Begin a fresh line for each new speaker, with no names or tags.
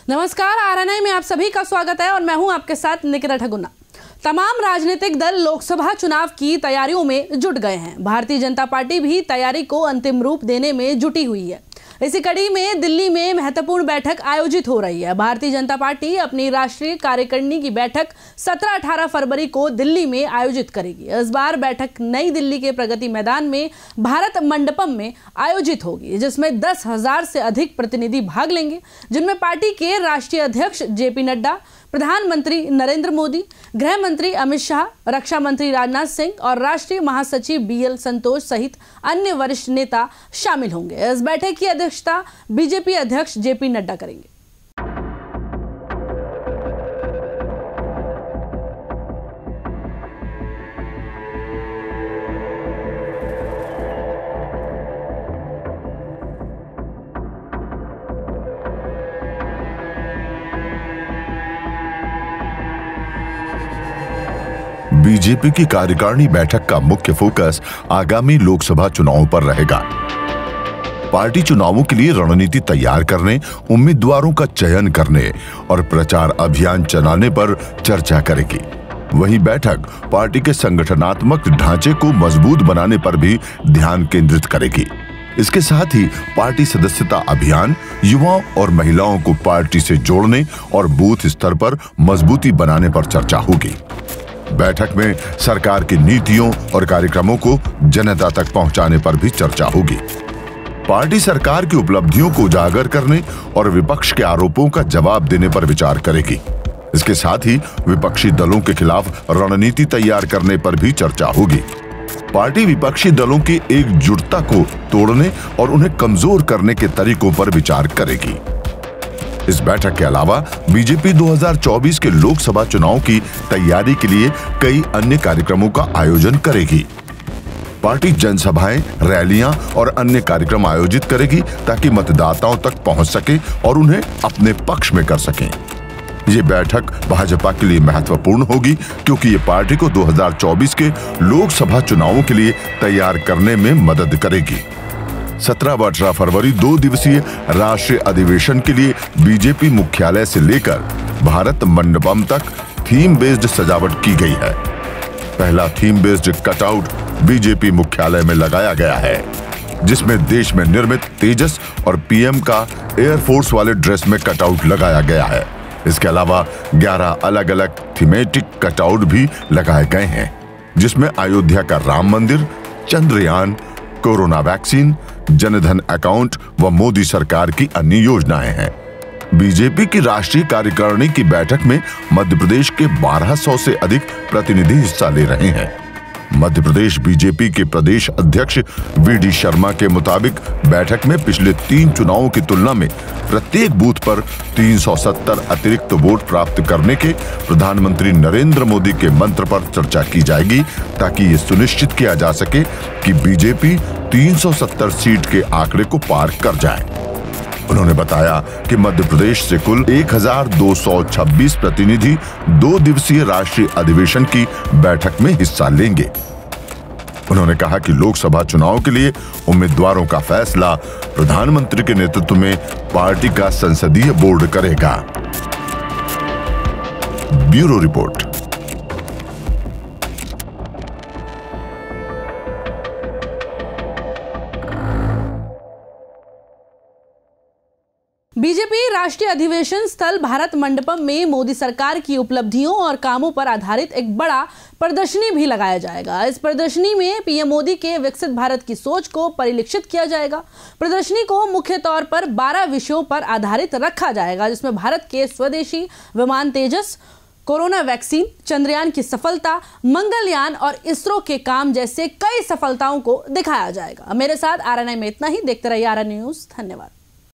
नमस्कार, आरएनआई में आप सभी का स्वागत है और मैं हूं आपके साथ निकिता ठगुना। तमाम राजनीतिक दल लोकसभा चुनाव की तैयारियों में जुट गए हैं। भारतीय जनता पार्टी भी तैयारी को अंतिम रूप देने में जुटी हुई है। इसी कड़ी में दिल्ली में महत्वपूर्ण बैठक आयोजित हो रही है। भारतीय जनता पार्टी अपनी राष्ट्रीय कार्यकारिणी की बैठक 17-18 फरवरी को दिल्ली में आयोजित करेगी। इस बार बैठक नई दिल्ली के प्रगति मैदान में भारत मंडपम में आयोजित होगी, जिसमें 10,000 से अधिक प्रतिनिधि भाग लेंगे, जिनमें पार्टी के राष्ट्रीय अध्यक्ष जेपी नड्डा, प्रधानमंत्री नरेंद्र मोदी, गृह मंत्री अमित शाह, रक्षा मंत्री राजनाथ सिंह और राष्ट्रीय महासचिव बीएल संतोष सहित अन्य वरिष्ठ नेता शामिल होंगे। इस बैठक की अध्यक्षता बीजेपी अध्यक्ष जेपी नड्डा करेंगे।
बीजेपी की कार्यकारिणी बैठक का मुख्य फोकस आगामी लोकसभा चुनावों पर रहेगा। पार्टी चुनावों के लिए रणनीति तैयार करने, उम्मीदवारों का चयन करने और प्रचार अभियान चलाने पर चर्चा करेगी। वहीं बैठक पार्टी के संगठनात्मक ढांचे को मजबूत बनाने पर भी ध्यान केंद्रित करेगी। इसके साथ ही पार्टी सदस्यता अभियान, युवाओं और महिलाओं को पार्टी से जोड़ने और बूथ स्तर पर मजबूती बनाने पर चर्चा होगी। बैठक में सरकार की नीतियों और कार्यक्रमों को जनता तक पहुंचाने पर भी चर्चा होगी। पार्टी सरकार की उपलब्धियों को उजागर करने और विपक्ष के आरोपों का जवाब देने पर विचार करेगी। इसके साथ ही विपक्षी दलों के खिलाफ रणनीति तैयार करने पर भी चर्चा होगी। पार्टी विपक्षी दलों की एकजुटता को तोड़ने और उन्हें कमजोर करने के तरीकों पर विचार करेगी। इस बैठक के अलावा बीजेपी 2024 के लोकसभा चुनाव की तैयारी के लिए कई अन्य कार्यक्रमों का आयोजन करेगी। पार्टी जनसभाएं, रैलियां और अन्य कार्यक्रम आयोजित करेगी ताकि मतदाताओं तक पहुंच सके और उन्हें अपने पक्ष में कर सकें। ये बैठक भाजपा के लिए महत्वपूर्ण होगी क्योंकि ये पार्टी को 2024 के लोकसभा चुनावों के लिए तैयार करने में मदद करेगी। 17 व 18 फरवरी 2 दिवसीय राष्ट्रीय अधिवेशन के लिए बीजेपी मुख्यालय से लेकर भारत मंडपम तक थीम बेस्ड सजावट की गई है। पहला थीम बेस्ड कटआउट बीजेपी मुख्यालय में लगाया गया है, जिसमें देश में निर्मित तेजस और पीएम का एयरफोर्स वाले ड्रेस में कटआउट लगाया गया है। इसके अलावा 11 अलग अलग थीमेटिक कटआउट भी लगाए गए हैं, जिसमें अयोध्या का राम मंदिर, Chandrayaan, corona vaccine, Jan Dhan account व मोदी सरकार की अन्य योजनाएं हैं। बीजेपी की राष्ट्रीय कार्यकारिणी की बैठक में मध्य प्रदेश के 1200 से अधिक प्रतिनिधि हिस्सा ले रहे हैं। मध्य प्रदेश बीजेपी के प्रदेश अध्यक्ष वीडी शर्मा के मुताबिक बैठक में पिछले 3 चुनावों की तुलना में प्रत्येक बूथ पर 370 अतिरिक्त वोट प्राप्त करने के प्रधानमंत्री नरेंद्र मोदी के मंत्र पर चर्चा की जाएगी, ताकि ये सुनिश्चित किया जा सके कि बीजेपी 370 सीट के आंकड़े को पार कर जाए। उन्होंने बताया कि मध्य प्रदेश से कुल 1226 प्रतिनिधि 2 दिवसीय राष्ट्रीय अधिवेशन की बैठक में हिस्सा लेंगे। उन्होंने कहा कि लोकसभा चुनाव के लिए उम्मीदवारों का फैसला प्रधानमंत्री के नेतृत्व में पार्टी का संसदीय बोर्ड करेगा। Bureau report.
बीजेपी राष्ट्रीय अधिवेशन स्थल भारत मंडपम में मोदी सरकार की उपलब्धियों और कामों पर आधारित एक बड़ा प्रदर्शनी भी लगाया जाएगा। इस प्रदर्शनी में पीएम मोदी के विकसित भारत की सोच को परिलक्षित किया जाएगा। प्रदर्शनी को मुख्य तौर पर 12 विषयों पर आधारित रखा जाएगा, जिसमें भारत के स्वदेशी विमान तेजस, कोरोना वैक्सीन, चंद्रयान की सफलता, मंगलयान और इसरो के काम जैसे कई सफलताओं को दिखाया जाएगा। मेरे साथ आरएनआई में इतना ही। देखते रहिए आरएनआई न्यूज। धन्यवाद।